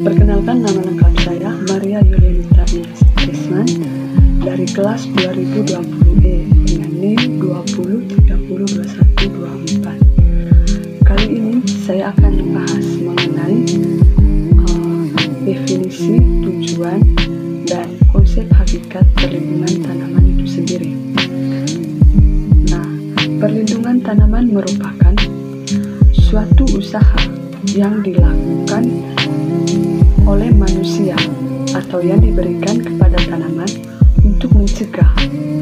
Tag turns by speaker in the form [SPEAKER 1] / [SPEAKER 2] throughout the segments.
[SPEAKER 1] Perkenalkan, nama lengkap saya Maria Yulianita Desman dari kelas 2020E dengan NIM 20302124. Kali ini saya akan membahas mengenai definisi, tujuan, dan konsep hakikat perlindungan tanaman itu sendiri. Nah, perlindungan tanaman merupakan suatu usaha yang dilakukan oleh manusia atau yang diberikan kepada tanaman untuk mencegah,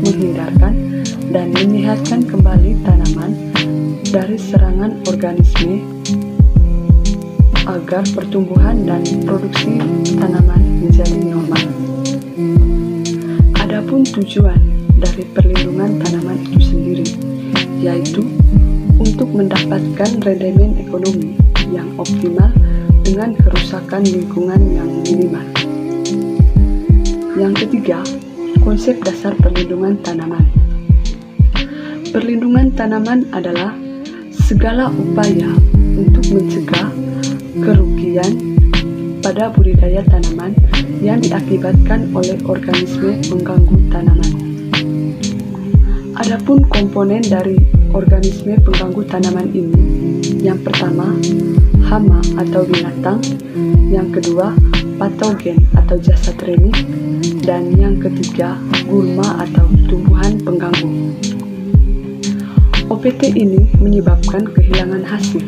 [SPEAKER 1] menghindarkan, dan menyehatkan kembali tanaman dari serangan organisme agar pertumbuhan dan produksi tanaman menjadi normal. Adapun tujuan dari perlindungan tanaman itu sendiri, yaitu untuk mendapatkan rendemen ekonomi yang optimal dengan kerusakan lingkungan yang minimal. Yang ketiga, konsep dasar perlindungan tanaman. Perlindungan tanaman adalah segala upaya untuk mencegah kerugian pada budidaya tanaman yang diakibatkan oleh organisme pengganggu tanaman. Adapun komponen dari organisme pengganggu tanaman ini, yang pertama, hama atau binatang, yang kedua, patogen atau jasad remik, dan yang ketiga, gulma atau tumbuhan pengganggu. OPT ini menyebabkan kehilangan hasil,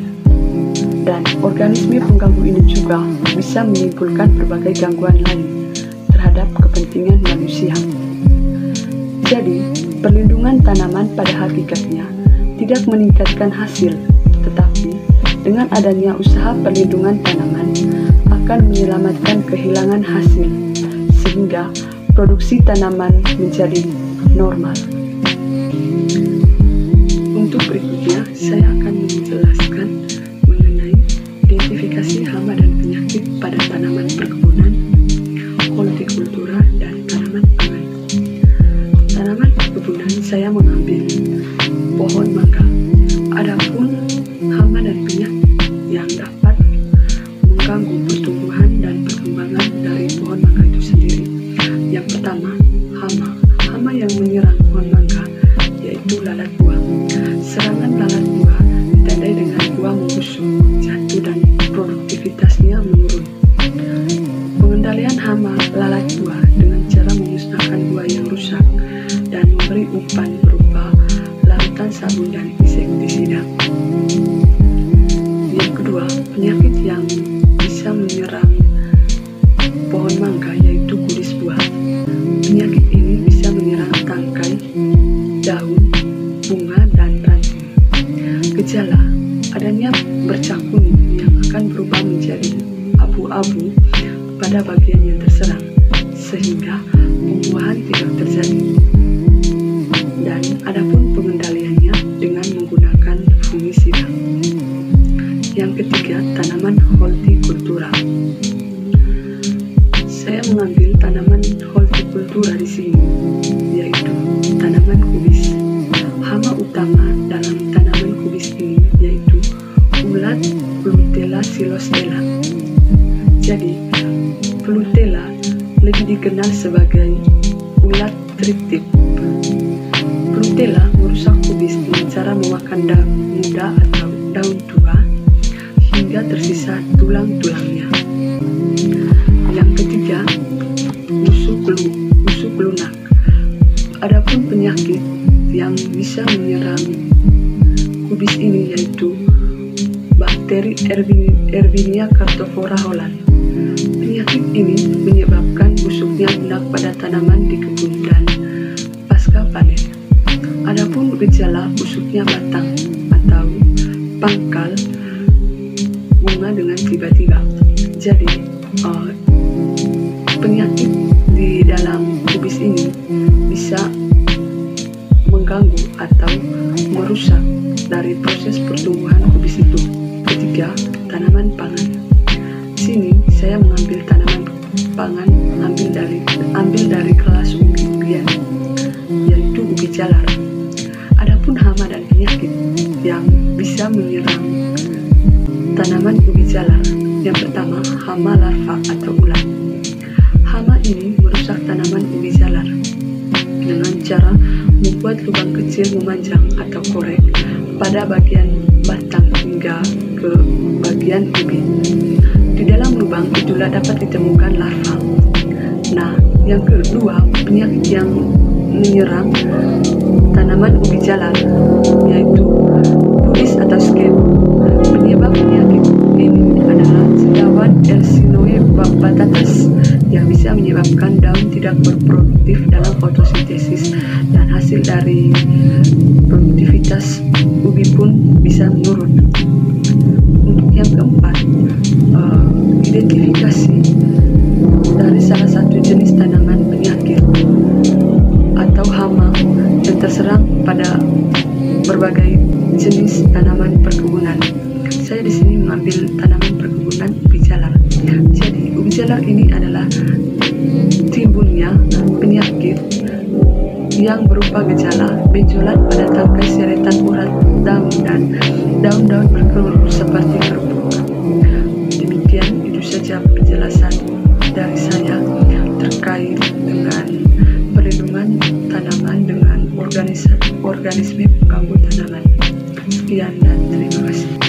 [SPEAKER 1] dan organisme pengganggu ini juga bisa menimbulkan berbagai gangguan lain terhadap kepentingan manusia. Jadi, perlindungan tanaman pada hakikatnya tidak meningkatkan hasil, tetapi dengan adanya usaha perlindungan tanaman akan menyelamatkan kehilangan hasil sehingga produksi tanaman menjadi normal. Untuk berikutnya, saya akan menjelaskan mengenai identifikasi hama dan penyakit pada tanaman perkebunan, hortikultura, dan tanaman pangan. Tanaman perkebunan saya mengambil pohon mangga. Adapun hama dan penyakit yang dapat mengganggu pertumbuhan dan perkembangan dari pohon mangga itu sendiri. Yang pertama, hama. Hama yang menyerang pohon mangga yaitu lalat buah. Serangan lalat buah ditandai dengan buah membusuk, jatuh, dan produktivitasnya menurun. Pengendalian hama lalat buah dengan cara memusnahkan buah yang rusak dan memberi umpan berupa larutan sabun dan insektisida. Yang kedua, penyakit yang bisa menyerang pohon mangga yaitu kulis buah. Penyakit ini bisa menyerang tangkai, daun, bunga, dan ranting. Gejala: adanya bercak kuning yang akan berubah menjadi abu-abu pada bagian yang terserang, sehingga pembuahan tidak terjadi. Dan adapun pengendaliannya dengan menggunakan fungisida. Yang ketiga, tanaman hortikultura. Saya mengambil tanaman hortikultura di sini, yaitu tanaman kubis. Hama utama dalam tanaman kubis ini yaitu ulat Plutella xylostella. Jadi, Plutella lebih dikenal sebagai ulat triptip. Plutella merusak kubis dengan cara memakan daun muda atau daun tua hingga tersisa tulang-tulangnya. Yang ketiga, musuh lunak. Adapun penyakit yang bisa menyerang kubis ini yaitu bakteri Erwinia cartophora Holland. Penyakit ini menyebabkan busuknya lunak pada tanaman di kebun dan pasca panen. Adapun gejala busuknya batang atau pangkal bunga dengan tiba-tiba. Jadi, penyakit di dalam kubis ini bisa mengganggu atau merusak dari proses pertumbuhan kubis itu. Ketiga, tanaman pangan. Di sini saya mengambil tanaman pangan ambil dari kelas ubi-ubian, yaitu ubi jalar. Adapun hama dan penyakit yang bisa menyerang tanaman ubi jalar, yang pertama hama larva atau ulat. Hama ini merusak tanaman ubi jalar dengan cara membuat lubang kecil memanjang atau korek pada bagian batang hingga ke bagian ubi. Di dalam lubang itulah dapat ditemukan larva. Nah, yang kedua, penyakit yang menyerang tanaman ubi jalar yaitu pudis atau skep. Penyebab penyakit ini adalah senyawa Yersinia batatas yang bisa menyebabkan daun tidak berproduktif dalam fotosintesis dan hasil dari produktivitas ubi pun bisa menurun. Untuk yang keempat, identifikasi dari salah satu jenis tanaman penyakit atau hama yang terserang pada berbagai jenis tanaman perkebunan. Saya di sini mengambil tanaman perkebunan ubi jalar. Jadi ubi jalar ini adalah timbulnya penyakit yang berupa gejala benjolan pada tangkai seretan urat daun dan daun-daun berkerut seperti kerupuk. Demikian itu saja penjelasan dari saya terkait dengan perlindungan tanaman dengan organisme pengganggu tanaman. Sekian dan terima kasih.